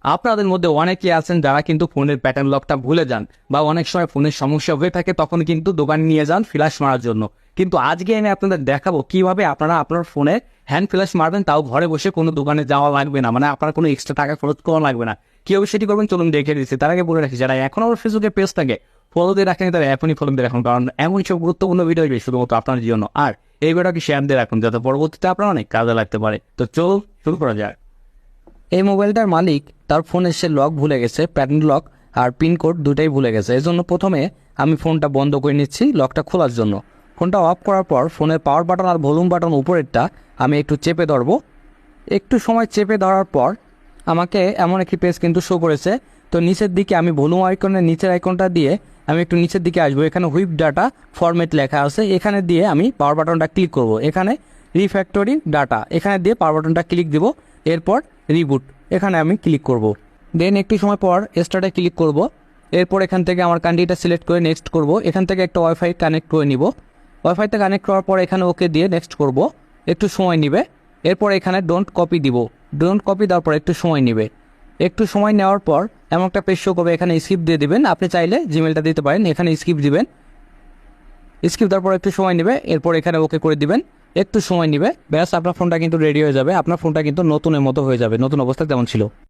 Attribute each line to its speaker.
Speaker 1: আপনাদের মধ্যে অনেকেই আছেন যারা কিন্তু ফোনের প্যাটার্ন লকটা ভুলে যান, বা অনেক সময় ফোনের সমস্যা হয়ে থাকে, তখন কিন্তু দোকানে নিয়ে যান ফ্ল্যাশ মারার জন্য। কিন্তু আজকে আমি আপনাদের দেখাবো কিভাবে আপনারা আপনার ফোনে হ্যান্ড ফ্ল্যাশ মারবেন, তাও ঘরে বসে, কোনো দোকানে যাওয়া লাগবে না, মানে আপনার কোনো এক্সট্রা টাকা খরচ করা লাগবে না। কীভাবে সেটি করবেন চলুন দেখে দিচ্ছি। তার আগে বলে রাখি, যারা এখন আমার ফেসবুকে পেজ থাকে ফলো দিয়ে রাখেন, তারা এখনই ফলো দিয়ে রাখুন, কারণ এমন সব গুরুত্বপূর্ণ ভিডিও আসবে শুধুমাত্র আপনার জন্য। আর এই ভিডিওকে শেয়ার দিয়ে রাখুন যাতে পরবর্তীতে আপনার অনেক কাজে লাগতে পারে। তো চলুন শুরু করা যাক। এই মোবাইলটার মালিক তার ফোনের সে লক ভুলে গেছে, প্যাটার্ন লক আর পিনকোড দুটাই ভুলে গেছে। এই জন্য প্রথমে আমি ফোনটা বন্ধ করে নিচ্ছি লকটা খোলার জন্য। ফোনটা অফ করার পর ফোনের পাওয়ার বাটন আর ভলিউম বাটন উপরেরটা আমি একটু চেপে ধরবো। একটু সময় চেপে ধরার পর আমাকে এমন একটি পেজ কিন্তু শো করেছে। তো নিচের দিকে আমি ভলিউম আইকনের নিচের আইকনটা দিয়ে আমি একটু নিচের দিকে আসবো। এখানে হুইপ ডাটা ফরম্যাট লেখা আছে, এখানে দিয়ে আমি পাওয়ার বাটনটা ক্লিক করব। এখানে রিফ্যাক্টরি ডাটা, এখানে দিয়ে পাওয়ার বাটনটা ক্লিক দিব। এরপর রিবুট, এখানে আমি ক্লিক করব। দেন একটু সময় পর স্টার্টে ক্লিক করব। এরপর এখান থেকে আমার কান্ট্রিটা সিলেক্ট করে নেক্সট করব। এখান থেকে একটা ওয়াইফাই কানেক্ট করে নিব। ওয়াইফাইতে কানেক্ট করার পর এখানে ওকে দিয়ে নেক্সট করব। একটু সময় নেবে। এরপর এখানে ডোন্ট কপি দিব। ডোন্ট কপি দেওয়ার পর একটু সময় নেবে। একটু সময় নেওয়ার পর এমন একটা পেজ শো করবে, এখানে স্কিপ দিয়ে দিবেন। আপনি চাইলে জিমেলটা দিতে পারেন, এখানে স্কিপ দিবেন। স্কিপ দেওয়ার পর একটু সময় নেবে। এরপর এখানে ওকে করে দিবেন। একটু সময় নেবে, ব্যাস আপনার ফোনটা কিন্তু রেডি হয়ে যাবে। আপনার ফোনটা কিন্তু নতুনের মতো হয়ে যাবে, নতুন অবস্থা যেমন ছিল।